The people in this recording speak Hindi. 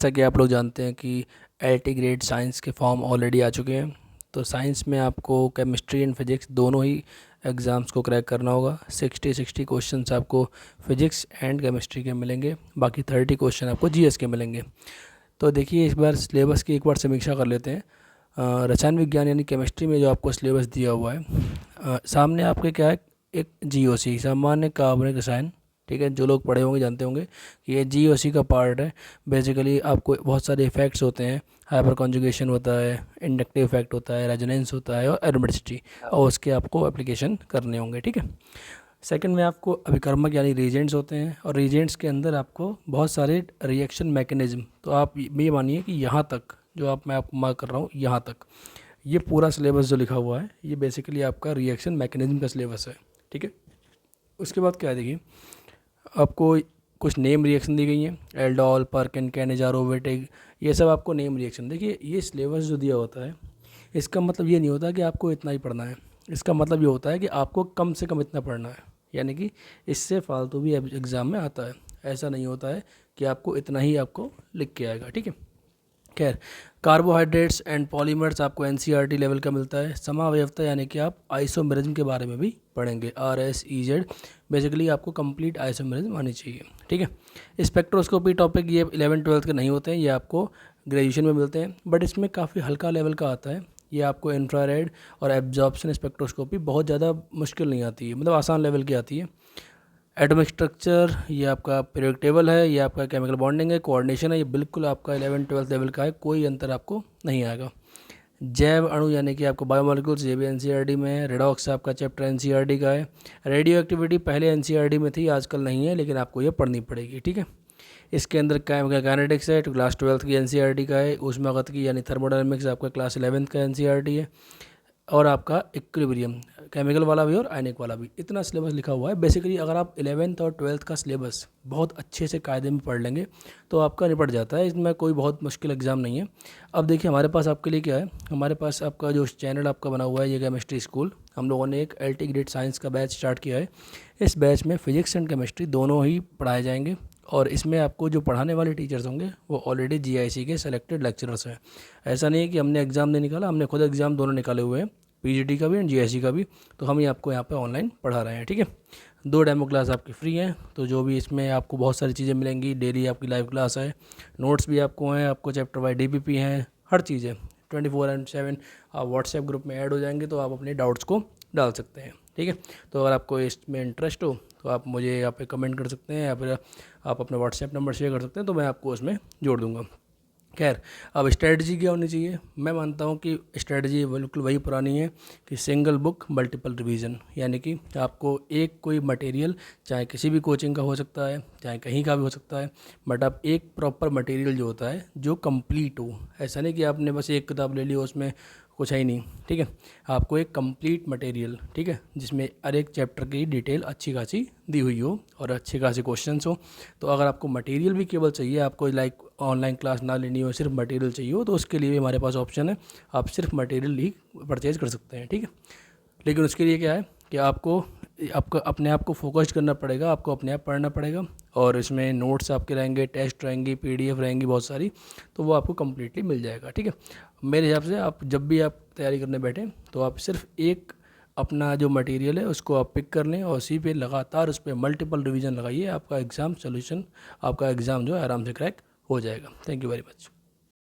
जैसा कि आप लोग जानते हैं कि एलटी ग्रेड साइंस के फॉर्म ऑलरेडी आ चुके हैं। तो साइंस में आपको केमिस्ट्री एंड फिजिक्स दोनों ही एग्ज़ाम्स को क्रैक करना होगा। 60 क्वेश्चंस आपको फिजिक्स एंड केमिस्ट्री के मिलेंगे, बाकी 30 क्वेश्चन आपको जीएस के मिलेंगे। तो देखिए, इस बार सिलेबस की एक बार समीक्षा कर लेते हैं। रसायन विज्ञान यानी केमिस्ट्री में जो आपको सिलेबस दिया हुआ है, सामने आपके क्या है, एक जीओसी सामान्य कार्बनिक रसायन, ठीक है। जो लोग पढ़े होंगे जानते होंगे कि ये जीओसी का पार्ट है। बेसिकली आपको बहुत सारे इफेक्ट्स होते हैं, हाइपर कॉन्जुगेशन होता है, इंडक्टिव इफेक्ट होता है, रेजोनेंस होता है और एरोमेटिसिटी, और उसके आपको एप्लीकेशन करने होंगे, ठीक है। सेकंड में आपको अभिकर्मक यानी रीजेंट्स होते हैं, और रीजेंट्स के अंदर आपको बहुत सारे रिएक्शन मैकेनिज्म। तो आप ये मानिए कि यहाँ तक जो मैं आपको मार्क कर रहा हूँ, यहाँ तक ये पूरा सिलेबस जो लिखा हुआ है, ये बेसिकली आपका रिएक्शन मैकेनिज्म का सिलेबस है, ठीक है। उसके बाद क्या है, देखिए आपको कुछ नेम रिएक्शन दी गई हैं, एल्डोल, पर्किन, कैनेजारो, वेटिग, ये सब आपको नेम रिएक्शन। देखिए, ये सिलेबस जो दिया होता है, इसका मतलब ये नहीं होता कि आपको इतना ही पढ़ना है। इसका मतलब ये होता है कि आपको कम से कम इतना पढ़ना है, यानी कि इससे फालतू भी एग्ज़ाम में आता है। ऐसा नहीं होता है कि आपको इतना ही आपको लिख के आएगा, ठीक है। खैर, कार्बोहाइड्रेट्स एंड पॉलीमर्स आपको एनसीईआरटी लेवल का मिलता है। समावयवता यानी कि आप आइसोमेरिज्म के बारे में भी पढ़ेंगे, RSEZ। बेसिकली आपको कंप्लीट आइसोमेरिज्म आनी चाहिए, ठीक है। स्पेक्ट्रोस्कोपी टॉपिक ये 11th-12th के नहीं होते हैं, ये आपको ग्रेजुएशन में मिलते हैं, बट इसमें काफ़ी हल्का लेवल का आता है। ये आपको इंफ्रारेड और एब्जॉर्प्शन स्पेक्ट्रोस्कोपी बहुत ज़्यादा मुश्किल नहीं आती है, मतलब आसान लेवल की आती है। एटॉमिक स्ट्रक्चर ये आपका पीरियोडिक टेबल है, ये आपका केमिकल बॉन्डिंग है, कोऑर्डिनेशन है, ये बिल्कुल आपका 11th-12th लेवल का है, कोई अंतर आपको नहीं आएगा। जैव अणु यानी कि आपको बायोमोलिक्यूल्स, ये भी एनसीईआरटी में है। रेडॉक्स आपका चैप्टर एनसीईआरटी का है। रेडियो एक्टिविटी पहले एनसीईआरटी में थी, आजकल नहीं है, लेकिन आपको ये पढ़नी पड़ेगी, ठीक है। इसके अंदर काइनेटिक्स है, तो क्लास 12th की एनसीईआरटी का है। ऊष्मागतिकी यानी थर्मोडायनेमिक्स आपका क्लास 11th का एनसीईआरटी है। और आपका इक्विलिब्रियम केमिकल वाला भी और आयनिक वाला भी, इतना सिलेबस लिखा हुआ है। बेसिकली अगर आप 11th और 12th का सिलेबस बहुत अच्छे से कायदे में पढ़ लेंगे तो आपका निपट जाता है, इसमें कोई बहुत मुश्किल एग्ज़ाम नहीं है। अब देखिए, हमारे पास आपके लिए क्या है, हमारे पास आपका जो चैनल आपका बना हुआ है, ये केमिस्ट्री स्कूल, हम लोगों ने एक एलटी ग्रेड साइंस का बैच स्टार्ट किया है। इस बैच में फिजिक्स एंड केमिस्ट्री दोनों ही पढ़ाए जाएंगे, और इसमें आपको जो पढ़ाने वाले टीचर्स होंगे वो ऑलरेडी जीआईसी के सेलेक्टेड लेक्चरर्स हैं। ऐसा नहीं है कि हमने एग्ज़ाम नहीं निकाला, हमने खुद एग्ज़ाम दोनों निकाले हुए हैं, पीजीटी का भी एंड जीआईसी का भी। तो हम ही आपको यहाँ पे ऑनलाइन पढ़ा रहे हैं, ठीक है। 2 डेमो क्लास आपकी फ्री हैं, तो जो भी इसमें आपको बहुत सारी चीज़ें मिलेंगी। डेली आपकी लाइव क्लास है, नोट्स भी आपको हैं, आपको चैप्टर वाइज डीपीपी हैं, हर चीज़ है। 24/7 आप व्हाट्सएप ग्रुप में ऐड हो जाएंगे, तो आप अपने डाउट्स को डाल सकते हैं, ठीक है। तो अगर आपको इसमें इंटरेस्ट हो तो आप मुझे यहाँ पे कमेंट कर सकते हैं, या फिर आप अपना व्हाट्सएप नंबर शेयर कर सकते हैं, तो मैं आपको उसमें जोड़ दूँगा। खैर, अब स्ट्रेटजी क्या होनी चाहिए? मैं मानता हूँ कि स्ट्रेटजी बिल्कुल वही पुरानी है कि सिंगल बुक मल्टीपल रिवीजन, यानी कि आपको एक कोई मटेरियल, चाहे किसी भी कोचिंग का हो सकता है, चाहे कहीं का भी हो सकता है, बट आप एक प्रॉपर मटेरियल जो होता है जो कंप्लीट हो। ऐसा नहीं कि आपने बस एक किताब ले ली, उसमें कुछ है ही नहीं, ठीक है। आपको एक कंप्लीट मटेरियल, ठीक है, जिसमें हर एक चैप्टर की डिटेल अच्छी खासी दी हुई हो और अच्छे खासे क्वेश्चंस हो। तो अगर आपको मटेरियल भी केवल चाहिए, आपको लाइक ऑनलाइन क्लास ना लेनी हो, सिर्फ मटेरियल चाहिए हो, तो उसके लिए भी हमारे पास ऑप्शन है, आप सिर्फ मटेरियल ही परचेज कर सकते हैं, ठीक है। लेकिन उसके लिए क्या है कि आपको अपने आप को फोकस्ड करना पड़ेगा, आपको अपने आप पढ़ना पड़ेगा, और इसमें नोट्स आपके रहेंगे, टेस्ट रहेंगी, पीडीएफ रहेंगी बहुत सारी, तो वो आपको कम्प्लीटली मिल जाएगा, ठीक है। मेरे हिसाब से आप जब भी आप तैयारी करने बैठें तो आप सिर्फ एक अपना जो मटेरियल है उसको आप पिक कर लें, और उसी पे लगातार उस पर मल्टीपल रिवीजन लगाइए, आपका एग्ज़ाम सोल्यूशन, आपका एग्ज़ाम जो है आराम से क्रैक हो जाएगा। Thank you very much.